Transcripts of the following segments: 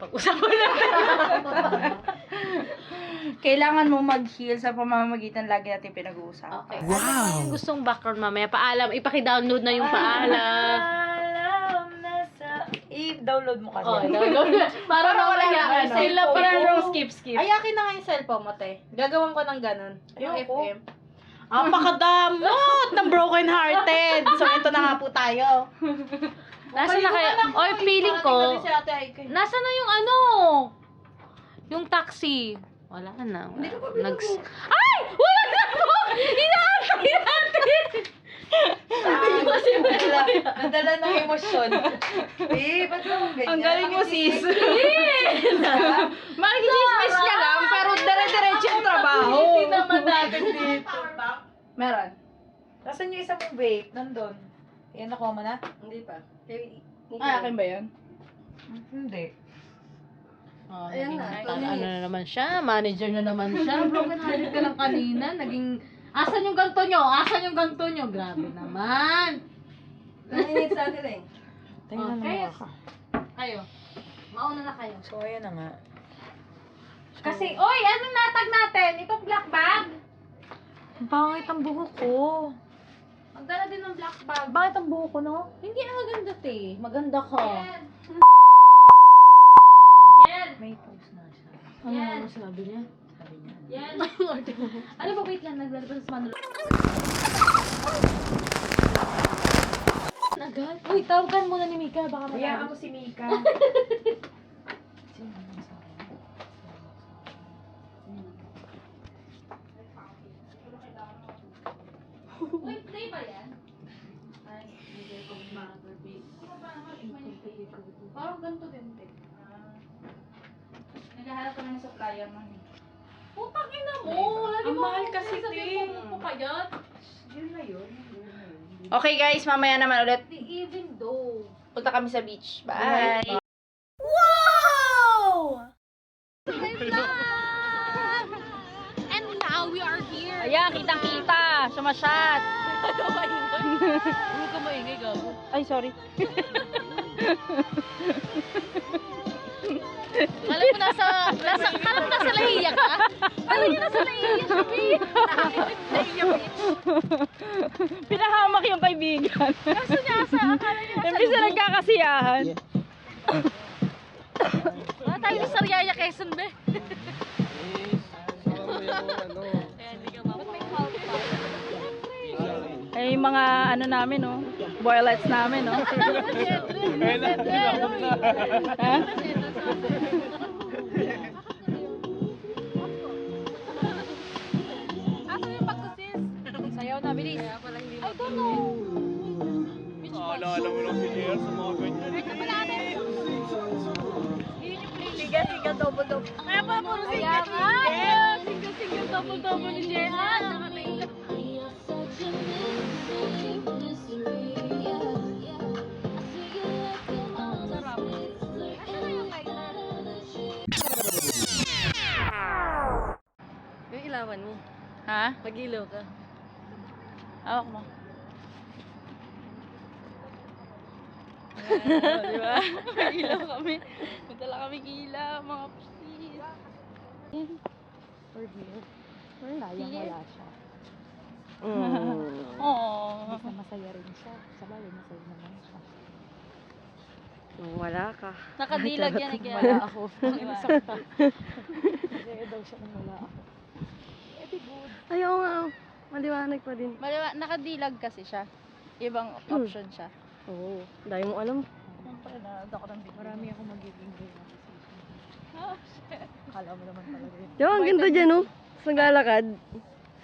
Pag-usapan natin. Kailangan mo mag-heal sa pamamagitan lagi natin pinag-uusapan. Okay. Wow! Ano yung gustong background mamaya? Paalam. Ipaki-download na yung paalam. Alam na sa... I-download mo kasi. Oh, download. Para wala mamaya. na, ano. Sila para skip. Ay, akin na nga yung cellphone mo, te. Gagawin ko ng ganun. Yung Ayoko. FM. Apakadamot ng broken hearted. So, ito na nga po tayo. Nasaan na kayo? Oy, feeling ko. Nasaan na yung ano? Yung taxi. Wala na. Hindi ka pa Ay! Wala na po! Inaantay natin! Sabi niyo kasi nadala ng emosyon. Eh, ba't naman ganyan? Ang galing mo, sis. Makikichismis niya lang, pero dire-diretso yung trabaho. Hindi naman natin dito. Meron. Nasaan yung isa mong vape? Nandun. Yan, nakuha mo na? Hindi pa. Akin ba yan? Hindi. Oh, Ayan naging, na, ano na naman siya, manager na naman siya. Broken hearted ka lang kanina, naging, asan yung ganto nyo? Asan yung ganto nyo? Grabe naman. Nanginit sa atin eh. Tingnan Okay. mo ka. Kayo, mauna na kayo. So, ayan na nga. Kasi, oy, anong natag natin? Itong black bag? Ang pangit ang buhok ko. Magdala din ng black bag. Bakit ang buhok ko, no? Hindi na maganda, te. Maganda ka. Yan. May post na siya. Ano naman sinabi niya? Sabi niya. Yan. Ano ba, wait lang, naglalabas sa Manila. Agad? Uy, tawagan muna ni Mika, baka Kaya matawag. ako si Mika. Sino naman sa akin? Uy, play ba yan? Ay, hindi ko makakabit. Parang ganito din, te. Naghahanap ko ng supplier mo. Putang ina mo! Lagi Ang mo mahal ako kasi, sinasabihin te. mo kayat. Yun na yun. Okay guys, mamaya naman ulit. Even though. Punta kami sa beach. Bye! And now we are here. Ayan, kitang-kita. Sumasyat. Huwag ka maingay, gago. Ay, sorry. Alam mo nasa Lahiya ka? Alam mo nasa Lahiya siya, babe. Lahiya, bitch. Pinahamak yung kaibigan. Kaso niya asa, akala niya nasa Imbis na lubog. nagkakasiyahan. Wala tayo sa Sariaya, Quezon, be. Ay, mga ano namin, no? Boilets namin, no? Ha? Asa yung pagkusis? Sayaw na, bilis. I don't know. Naalala mo lang si JR sa mga ganyan. Siga-siga, double-double. Kaya pa, puro siga-siga. Siga-siga, double-double ni Jehan. Yung ilawan mo. Ha? Mag-ilaw ka. Hawak mo. Ayan, di ba? Ilaw kami. Madala kami ilaw, mga pusis. For here. Sayang wala siya. Mm. Oo. Masaya rin siya. Sabay, masaya naman siya. Wala ka. Nakadilag yan, kaya. Wala ako. Sakta. Masaya daw siya nang wala ako. Ayaw nga. Maliwanag pa din. Nakadilag kasi siya. Ibang option siya. Oo. Dahil mo alam. Siyempre, nanood ako ng video. Marami ako magiging realization. Oh, shit. Akala mo naman talaga yun. Diyo, ang ganda dyan, oh. Sa galakad.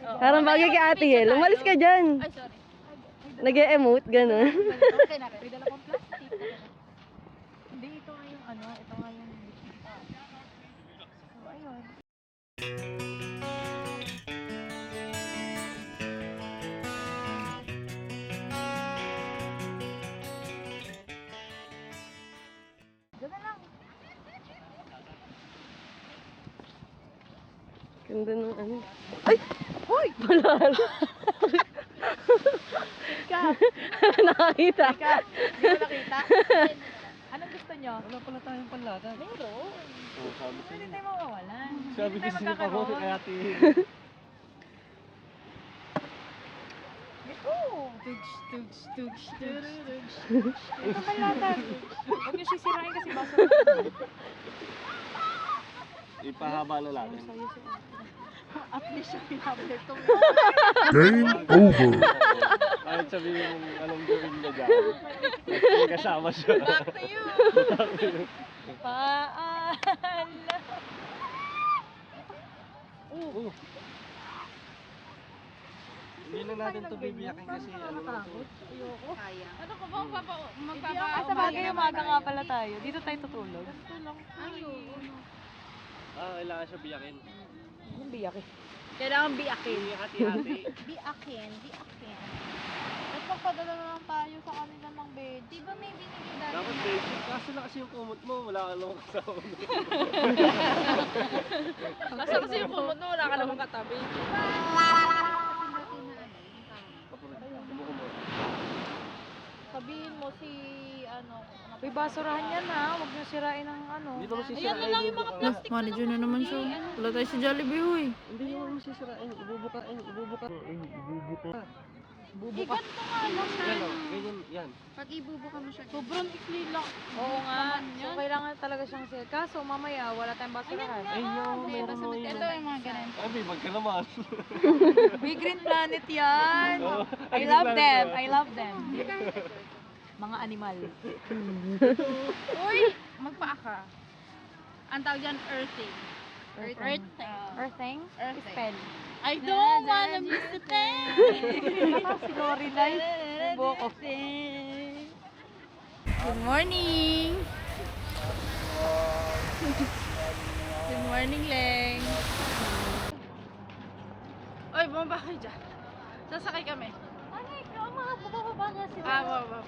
Parang bagay kay Ate Hel. Umalis ka dyan. Ay, sorry. Nag-e-emote, gano'n. Okay na rin. May dala kong plastic. Hindi, ito nga yung ano. Ito nga yung... So, ayun. Ganda lang. Ganda ng ano. Ay! Hoy! Malala. Nakakita. Hindi ko nakita. Anong gusto niya. Wala pala tayong panlata. Meron. Oo, sabi ko. Hindi tayo mawawalan. Sabi Hindi ko tayo sa'yo pa ako magkakaroon. kaya ate. Ito panlatan. Huwag niyo sisirain kasi baso. Ipahaba na natin. At least siya pinablur to. Game over. Kahit sabihin mong anong gawin niya dyan. May kasama siya. Back to you. Paala. Oh. Hindi na natin ito bibiyakin kasi ano na ito. Ayoko. Ano ko ba? Ah, sa bagay, umaga nga pala tayo. Dito tayo tutulog. Kailangan siya biyakin. Yung biyak eh. Kailangan biyakin. Hindi hati-hati. Biakin. Tapos magpadala na lang tayo sa kanila ng bed. Di ba may binigay dati? Dapat basic. Kaso na kasi yung kumot mo, wala ka namang kasama. Basta kasi yung kumot mo, wala ka namang katabi. Sabihin mo si Uy, basurahan yan ha. Huwag niyo sirain ang ano. Hindi naman sisirain. Ayan na lang yung mga plastic. Manager na naman siya. Wala tayo sa Jollibee, huy. Hindi naman sisirain. Ibubuka. Ibubuka. Igan ko nga lang siya. Yan o. Ganyan. Yan. Pag ibubuka mo siya. Sobrang ikli lang. Oo nga. So, kailangan talaga siyang sila. Kaso, mamaya, wala tayong basurahan. Ay, no. Meron mo yun. Ito yung mga ganun. Ay, may bag ka naman. Big Green Planet yan. Oo. I love them. I love them. Mga animal. Uy! Magpaa ka. Ang tawag dyan, earthing. Earthing. Earthing? Earthing. Spell. I don't wanna miss the thing. Si Lorelai. Buko. Good morning! Good morning, Leng. Oy, bumaba kayo dyan. Sasakay kami. Ano ikaw? Mga bababa nga sila. Baba.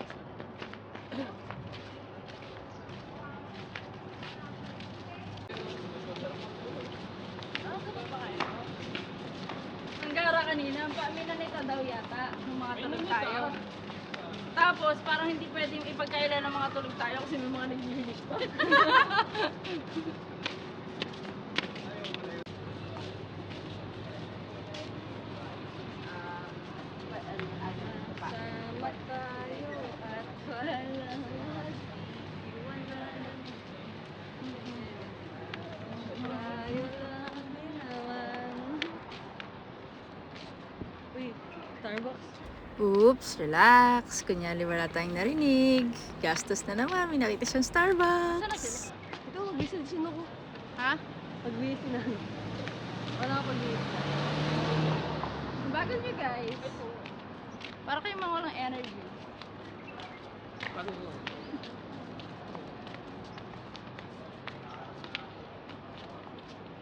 Ang gara kanina, ang paminanita daw yata ng mga tulog tayo. Tapos, parang hindi pwedeng ipagkailan ng mga tulog tayo kasi may mga naglihilig pa. Sama tayo at walang tayo lang naman. Uy, Starbucks. Oops, relax. Kunyari wala tayong narinig. Gastos na naman. May nakita siyang Starbucks. Ito, mag-visit sino ko. Ha? Pag-visit na. Wala ka pag-visit. Bagal nyo guys. Para kayo mga walang energy.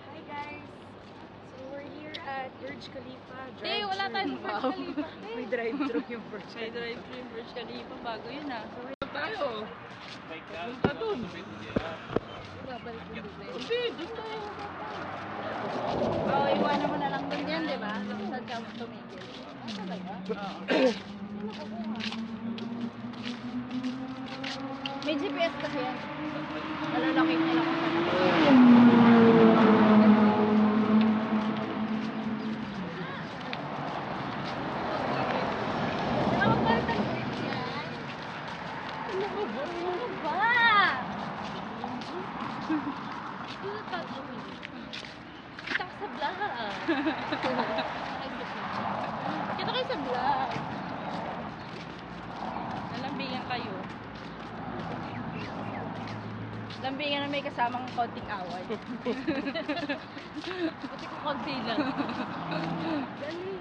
Hi guys! So we're here at Burj Khalifa. Hindi, wala tayong Burj Khalifa. May drive-thru yung Burj May drive-thru yung Burj Khalifa. Bago yun ah. Tayo. Punta dun. Babalik yung Dubai. Hindi, dun tayo. Oo, iwanan mo na lang dun yan, di ba? Saan ka tumigil? May GPS kasi yan. Malalaki nila kung saan. Kita ka sa vlog. Kita kayo sa vlog. Nalambingan kayo. Lambingan na may kasamang konting away. Buti ko konti lang. Dali!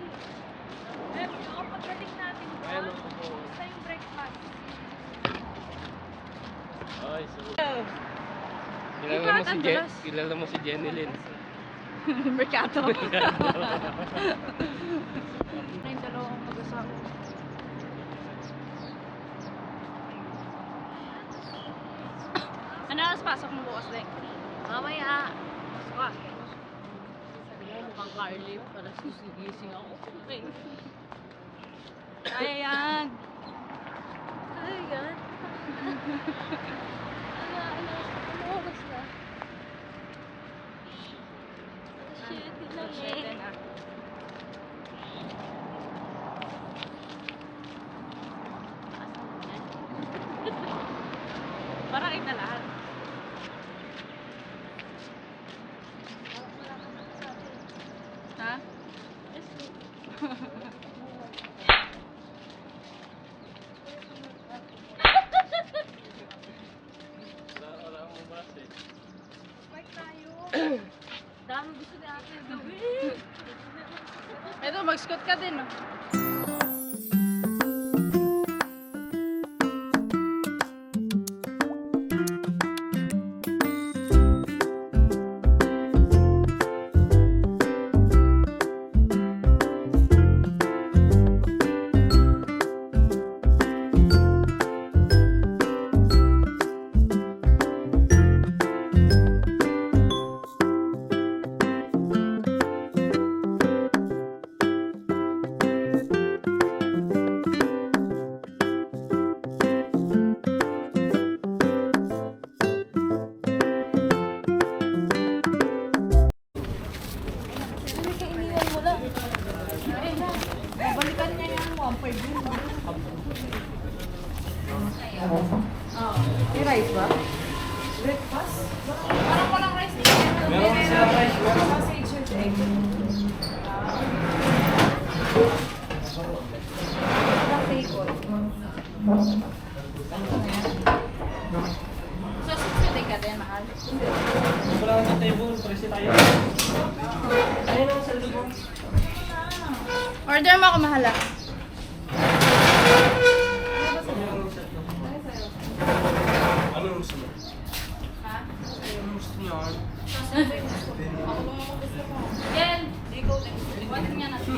Eh, kapag galing natin doon, Ayan o. basta yung breakfast. Ay, so. Angeles. Kilala mo si Jenny Lynn. Mercato. Na yung dalawang mag-asawa. Ano oras pasok mo bukas, Leng? Mamaya. Pasok ka. Mukhang Carly. Para susigising ako. Okay. Kaya yan. Ay, yan. Ano? Shit na. Parang kita lahat. Ha? Wala akong bus eh. Dami gusto ni ate gawin. Ito, mag-scoot ka din, no? Babalikan niya yan, 1.5 yun. May rice ba? Parang walang rice dito. Meron sila rice. Sausage with egg. Walang bacon. So, susunod ka din, mahal. Wala ka sa table, presi tayo. Ayun ang sa lubong. Order mo ako, mahala. Ano gusto mo? Ha? Ano gusto niya? Jen, ikaw din. Iwanan niya natin.